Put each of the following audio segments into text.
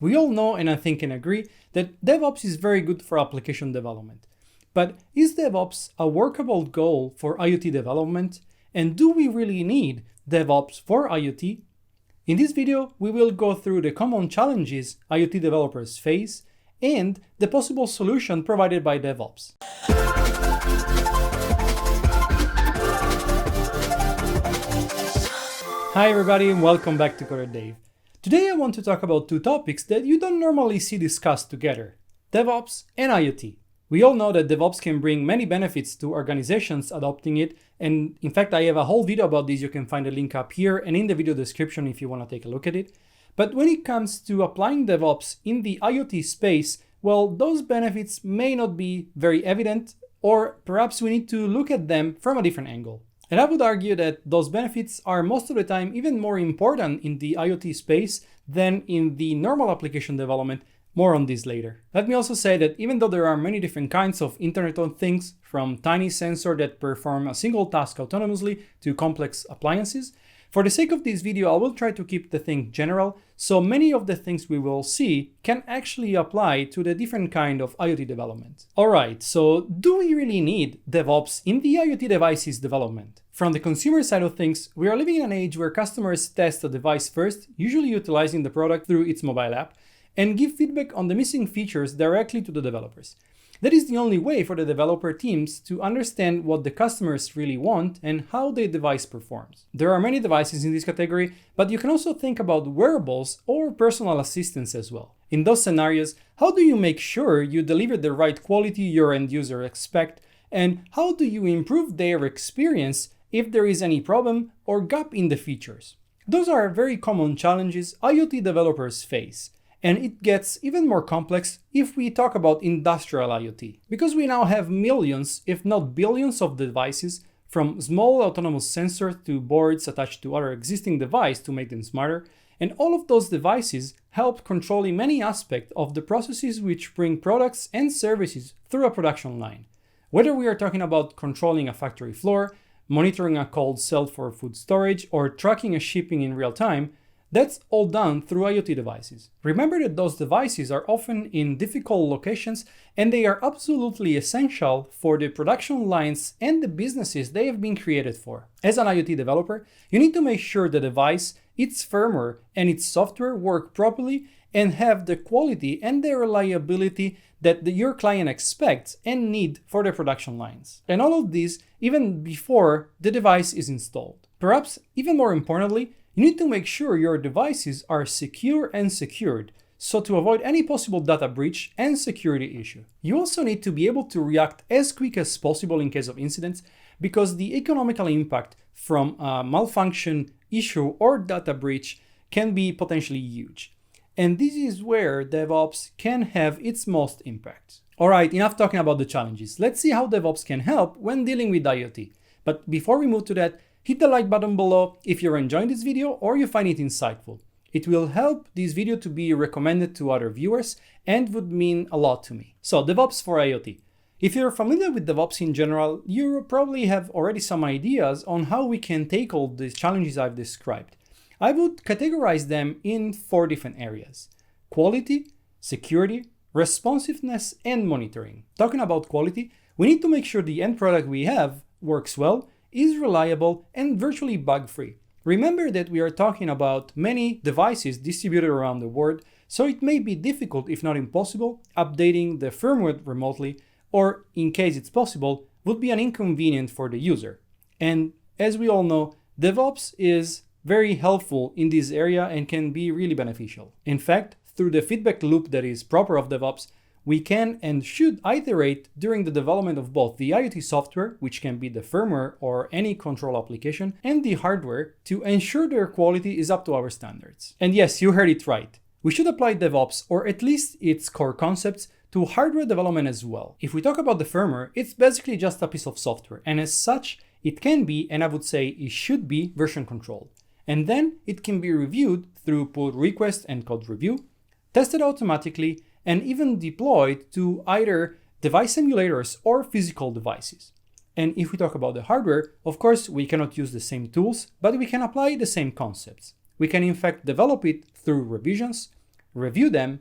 We all know, and I think can agree, that DevOps is very good for application development. But is DevOps a workable goal for IoT development? And do we really need DevOps for IoT? In this video, we will go through the common challenges IoT developers face and the possible solution provided by DevOps. Hi everybody and welcome back to CoderDave. Today I want to talk about two topics that you don't normally see discussed together, DevOps and IoT. We all know that DevOps can bring many benefits to organizations adopting it, and in fact I have a whole video about this. You can find a link up here and in the video description if you want to take a look at it. But when it comes to applying DevOps in the IoT space, well, those benefits may not be very evident, or perhaps we need to look at them from a different angle. And I would argue that those benefits are most of the time even more important in the IoT space than in the normal application development. More on this later. Let me also say that even though there are many different kinds of Internet of Things, from tiny sensors that perform a single task autonomously to complex appliances, for the sake of this video, I will try to keep the thing general, so many of the things we will see can actually apply to the different kind of IoT development. Alright, so do we really need DevOps in the IoT devices development? From the consumer side of things, we are living in an age where customers test a device first, usually utilizing the product through its mobile app, and give feedback on the missing features directly to the developers. That is the only way for the developer teams to understand what the customers really want and how the device performs. There are many devices in this category, but you can also think about wearables or personal assistants as well. In those scenarios, how do you make sure you deliver the right quality your end user expect, and how do you improve their experience if there is any problem or gap in the features? Those are very common challenges IoT developers face. And it gets even more complex if we talk about industrial IoT, because we now have millions, if not billions, of devices, from small autonomous sensors to boards attached to other existing devices to make them smarter, and all of those devices help controlling many aspects of the processes which bring products and services through a production line. Whether we are talking about controlling a factory floor, monitoring a cold cell for food storage, or tracking a shipping in real time, that's all done through IoT devices. Remember that those devices are often in difficult locations and they are absolutely essential for the production lines and the businesses they have been created for. As an IoT developer, you need to make sure the device, its firmware, and its software work properly and have the quality and the reliability that your client expects and need for their production lines. And all of this even before the device is installed. Perhaps even more importantly, you need to make sure your devices are secure and secured, so to avoid any possible data breach and security issue. You also need to be able to react as quick as possible in case of incidents, because the economical impact from a malfunction issue or data breach can be potentially huge. And this is where DevOps can have its most impact. Alright, enough talking about the challenges. Let's see how DevOps can help when dealing with IoT. But before we move to that, hit the like button below if you're enjoying this video or you find it insightful. It will help this video to be recommended to other viewers and would mean a lot to me. So, DevOps for IoT. If you're familiar with DevOps in general, you probably have already some ideas on how we can tackle these challenges I've described. I would categorize them in 4 different areas: quality, security, responsiveness, and monitoring. Talking about quality, we need to make sure the end product we have works well, is reliable, and virtually bug-free. Remember that we are talking about many devices distributed around the world, so it may be difficult, if not impossible, updating the firmware remotely, or in case it's possible, would be an inconvenience for the user. And as we all know, DevOps is very helpful in this area and can be really beneficial. In fact, through the feedback loop that is proper of DevOps, we can and should iterate during the development of both the IoT software, which can be the firmware or any control application, and the hardware to ensure their quality is up to our standards. And yes, you heard it right. We should apply DevOps, or at least its core concepts, to hardware development as well. If we talk about the firmware, it's basically just a piece of software, and as such, it can be, and I would say it should be, version controlled. And then it can be reviewed through pull request and code review, tested automatically, and even deployed to either device emulators or physical devices. And if we talk about the hardware, of course, we cannot use the same tools, but we can apply the same concepts. We can in fact develop it through revisions, review them,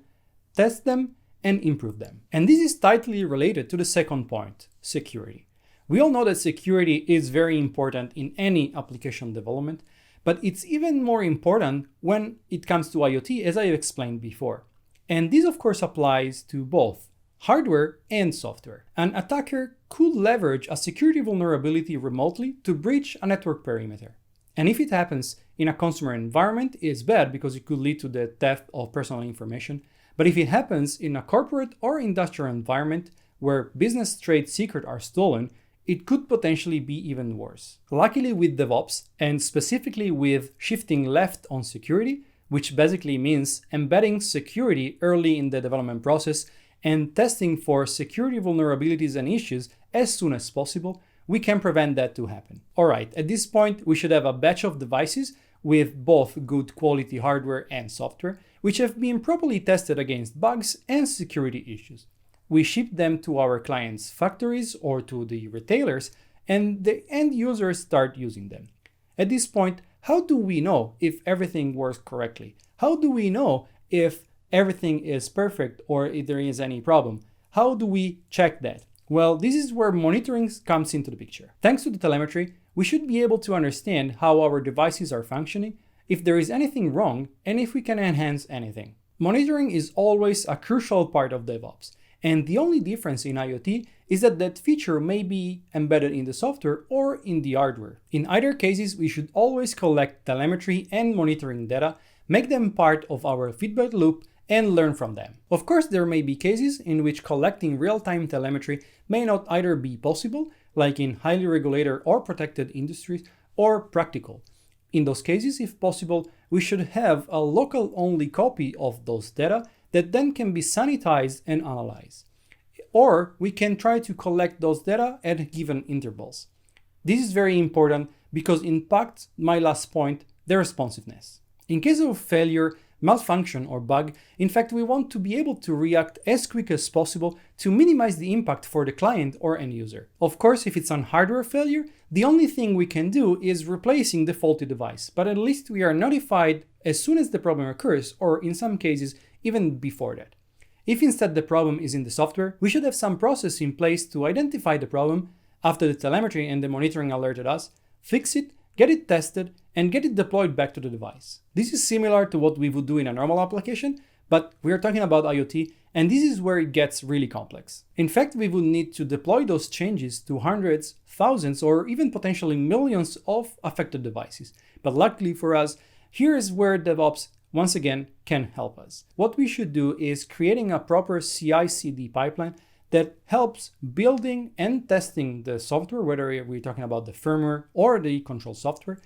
test them, and improve them. And this is tightly related to the second point, security. We all know that security is very important in any application development, but it's even more important when it comes to IoT, as I explained before. And this of course applies to both hardware and software. An attacker could leverage a security vulnerability remotely to breach a network perimeter. And if it happens in a consumer environment, it's bad because it could lead to the theft of personal information. But if it happens in a corporate or industrial environment where business trade secrets are stolen, it could potentially be even worse. Luckily with DevOps, and specifically with shifting left on security, which basically means embedding security early in the development process and testing for security vulnerabilities and issues as soon as possible, we can prevent that to happen. Alright, at this point we should have a batch of devices with both good quality hardware and software, which have been properly tested against bugs and security issues. We ship them to our clients' factories or to the retailers, and the end users start using them. At this point, how do we know if everything works correctly? How do we know if everything is perfect or if there is any problem? How do we check that? Well, this is where monitoring comes into the picture. Thanks to the telemetry, we should be able to understand how our devices are functioning, if there is anything wrong, and if we can enhance anything. Monitoring is always a crucial part of DevOps, and the only difference in IoT is that that feature may be embedded in the software or in the hardware. In either cases, we should always collect telemetry and monitoring data, make them part of our feedback loop, and learn from them. Of course, there may be cases in which collecting real-time telemetry may not either be possible, like in highly regulated or protected industries, or practical. In those cases, if possible, we should have a local-only copy of those data that then can be sanitized and analyzed. Or we can try to collect those data at given intervals. This is very important because it impacts my last point, the responsiveness. In case of failure, malfunction or bug, in fact, we want to be able to react as quick as possible to minimize the impact for the client or end user. Of course, if it's on hardware failure, the only thing we can do is replacing the faulty device, but at least we are notified as soon as the problem occurs, or in some cases, even before that. If instead the problem is in the software, we should have some process in place to identify the problem after the telemetry and the monitoring alerted us, fix it, get it tested, and get it deployed back to the device. This is similar to what we would do in a normal application, but we are talking about IoT, and this is where it gets really complex. In fact, we would need to deploy those changes to hundreds, thousands, or even potentially millions of affected devices. But luckily for us, here is where DevOps once again can help us. What we should do is creating a proper CI/CD pipeline that helps building and testing the software, whether we're talking about the firmware or the control software,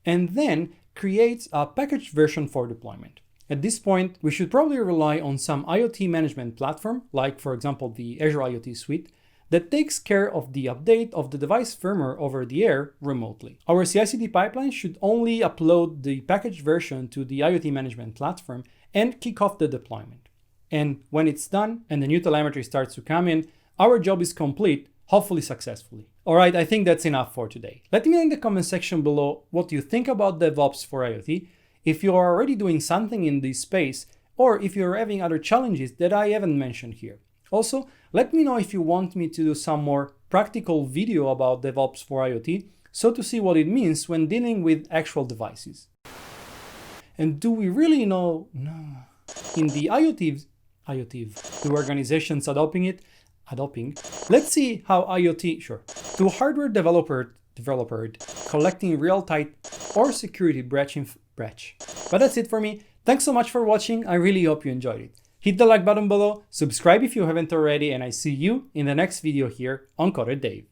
and then creates a packaged version for deployment. At this point, we should probably rely on some IoT management platform, like for example the Azure IoT Suite, that takes care of the update of the device firmware over the air remotely. Our CI/CD pipeline should only upload the packaged version to the IoT management platform and kick off the deployment. And when it's done and the new telemetry starts to come in, our job is complete, hopefully successfully. Alright, I think that's enough for today. Let me know in the comment section below what you think about DevOps for IoT, if you are already doing something in this space, or if you're having other challenges that I haven't mentioned here. Also, let me know if you want me to do some more practical video about DevOps for IoT, so to see what it means when dealing with actual devices. And do we really know? No. In the IoT, do organizations adopting? Let's see how IoT, to hardware developer collecting real-time or security breach. But that's it for me. Thanks so much for watching. I really hope you enjoyed it. Hit the like button below, subscribe if you haven't already, and I see you in the next video here on CoderDave.